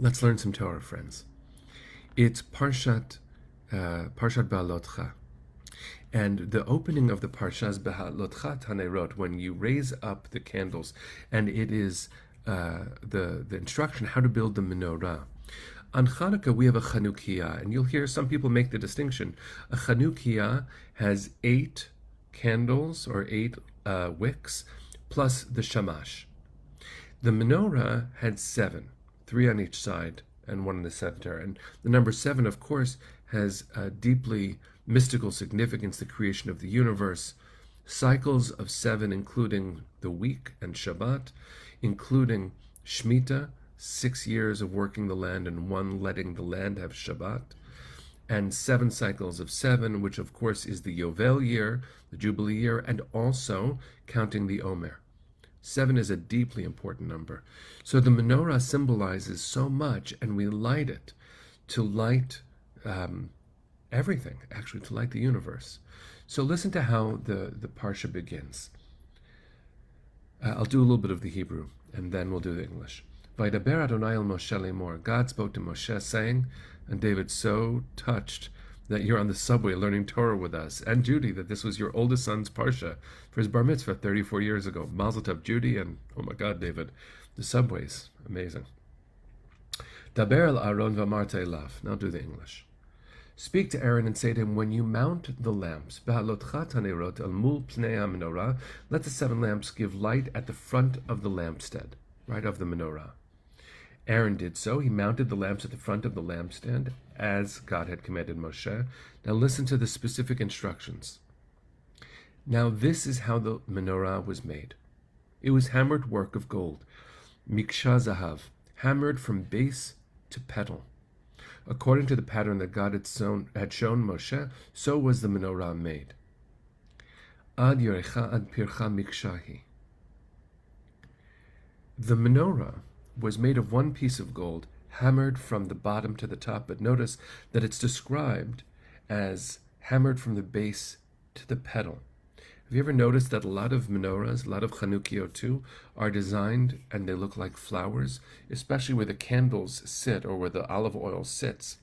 Let's learn some Torah, friends. It's Parshat BeHaalotecha. And the opening of the Parsha is BeHaalotecha Tanerot, when you raise up the candles, and it is the instruction how to build the menorah. On Hanukkah, we have a Chanukiah, and you'll hear some people make the distinction. A Chanukiah has 8 candles or 8 wicks, plus the shamash. The menorah had 7, 3 on each side and 1 in the center. And the number 7, of course, has a deeply mystical significance, the creation of the universe. Cycles of 7, including the week and Shabbat, including Shemitah, 6 years of working the land and 1 letting the land have Shabbat, and 7 cycles of 7, which of course is the Yovel year, the Jubilee year, and also counting the Omer. 7 is a deeply important number. So the menorah symbolizes so much, and we light it to light everything, actually, to light the universe. So listen to how the Parsha begins. I'll do a little bit of the Hebrew, and then we'll do the English. Vaydaber Adonai el Moshe lemor. God spoke to Moshe, saying, and David's so touched that you're on the subway learning Torah with us, and Judy, that this was your oldest son's Parsha for his bar mitzvah 34 years ago. Mazel tov, Judy, and oh my God, David, the subways, amazing. Daber el Aaron v'amarta elav. Now do the English. Speak to Aaron and say to him, when you mount the lamps, BeHaalotecha tanerot el mul pnei menorah, let the 7 lamps give light at the front of the lampstand, right of the menorah. Aaron did so. He mounted the lamps at the front of the lampstand, as God had commanded Moshe. Now listen to the specific instructions. Now this is how the menorah was made. It was hammered work of gold, miksha zahav, hammered from base to petal. According to the pattern that God had shown Moshe, so was the menorah made. Ad yorecha ad pircha mikshahi. The menorah was made of 1 piece of gold, hammered from the bottom to the top, but notice that it's described as hammered from the base to the petal. Have you ever noticed that a lot of menorahs, a lot of Chanukiot too, are designed and they look like flowers, especially where the candles sit or where the olive oil sits?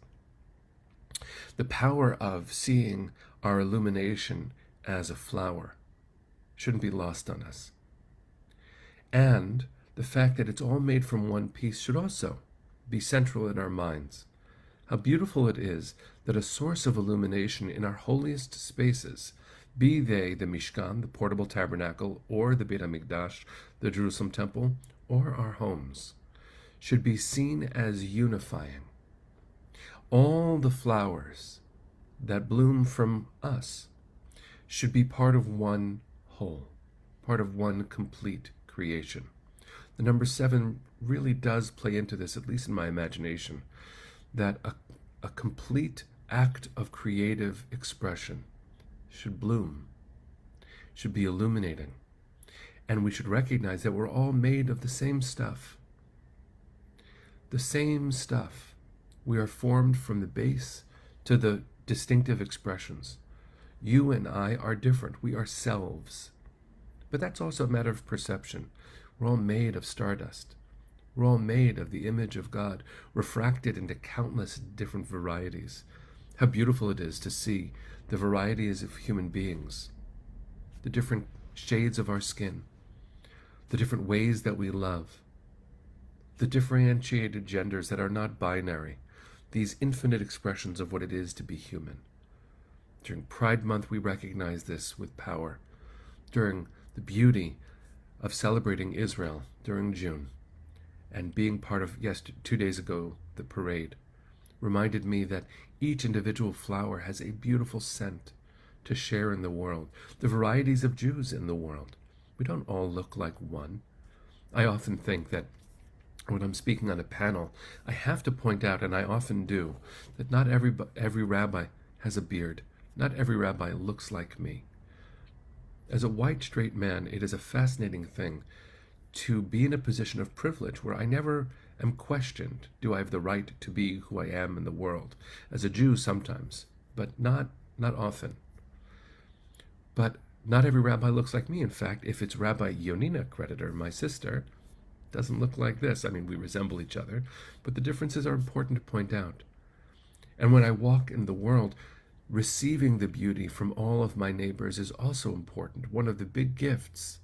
The power of seeing our illumination as a flower shouldn't be lost on us. And the fact that it's all made from 1 piece should also be central in our minds. How beautiful it is that a source of illumination in our holiest spaces, be they the Mishkan, the portable tabernacle, or the Beit HaMikdash, the Jerusalem temple, or our homes, should be seen as unifying. All the flowers that bloom from us should be part of 1 whole, part of 1 complete creation. The number 7 really does play into this, at least in my imagination, that a complete act of creative expression should bloom, should be illuminating, and we should recognize that we're all made of the same stuff. The same stuff. We are formed from the base to the distinctive expressions. You and I are different. We are selves. But that's also a matter of perception. We're all made of stardust. We're all made of the image of God, refracted into countless different varieties. How beautiful it is to see the varieties of human beings, the different shades of our skin, the different ways that we love, the differentiated genders that are not binary, these infinite expressions of what it is to be human. During Pride Month, we recognize this with power. During the beauty of celebrating Israel during June, and being part of, 2 days ago, the parade, reminded me that each individual flower has a beautiful scent to share in the world. The varieties of Jews in the world. We don't all look like one. I often think that when I'm speaking on a panel, I have to point out, and I often do, that not every rabbi has a beard. Not every rabbi looks like me. As a white, straight man, it is a fascinating thing to be in a position of privilege where I never am questioned. Do I have the right to be who I am in the world? As a Jew, sometimes, but not often. But not every rabbi looks like me. In fact, if it's Rabbi Yonina, creditor, my sister, doesn't look like this. I mean, we resemble each other, but the differences are important to point out. And when I walk in the world, receiving the beauty from all of my neighbors is also important. One of the big gifts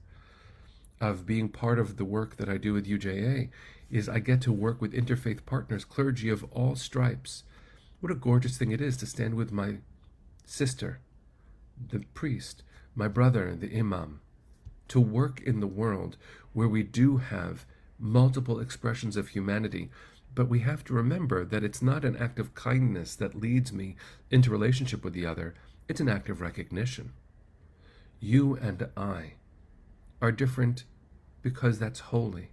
of being part of the work that I do with UJA is I get to work with interfaith partners, clergy of all stripes. What a gorgeous thing it is to stand with my sister, the priest, my brother, the imam, to work in the world where we do have multiple expressions of humanity. But we have to remember that it's not an act of kindness that leads me into relationship with the other. It's an act of recognition. You and I are different because that's holy,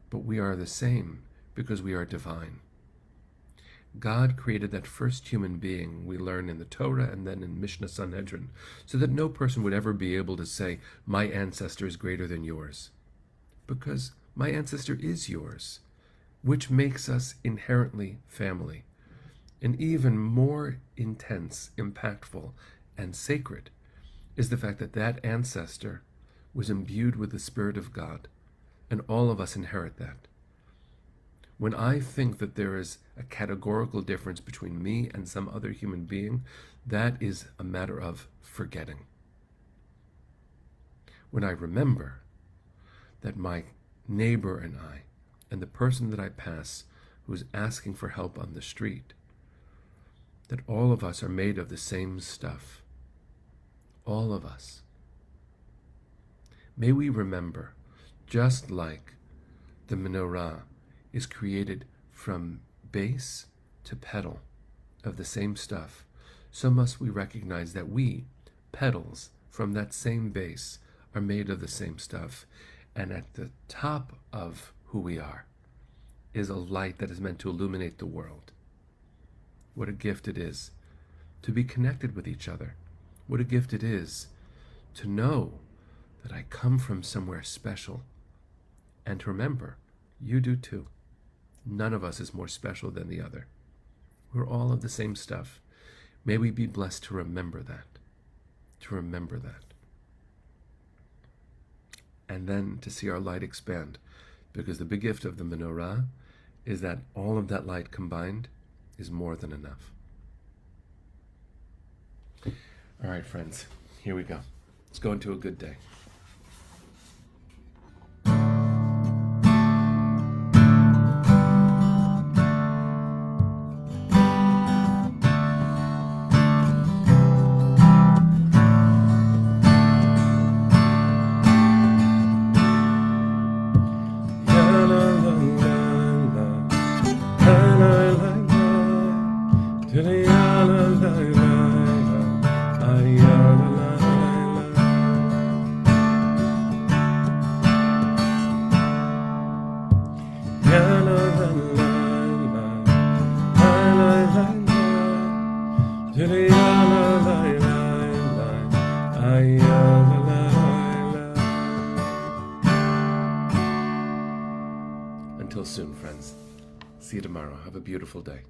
but we are the same because we are divine. God created that first human being we learn in the Torah and then in Mishnah Sanhedrin, so that no person would ever be able to say, my ancestor is greater than yours, because my ancestor is yours, which makes us inherently family. And even more intense, impactful, and sacred is the fact that that ancestor was imbued with the Spirit of God, and all of us inherit that. When I think that there is a categorical difference between me and some other human being, that is a matter of forgetting. When I remember that my neighbor and I, and the person that I pass who is asking for help on the street, that all of us are made of the same stuff. All of us. May we remember, just like the menorah is created from base to petal of the same stuff, so must we recognize that we, petals from that same base, are made of the same stuff. And at the top of who we are is a light that is meant to illuminate the world. What a gift it is to be connected with each other. What a gift it is to know that I come from somewhere special. And to remember, you do too. None of us is more special than the other. We're all of the same stuff. May we be blessed to remember that. To remember that. And then to see our light expand. Because the big gift of the menorah is that all of that light combined is more than enough. All right, friends, here we go. Let's go into a good day. Until soon, friends. See you tomorrow. Have a beautiful day.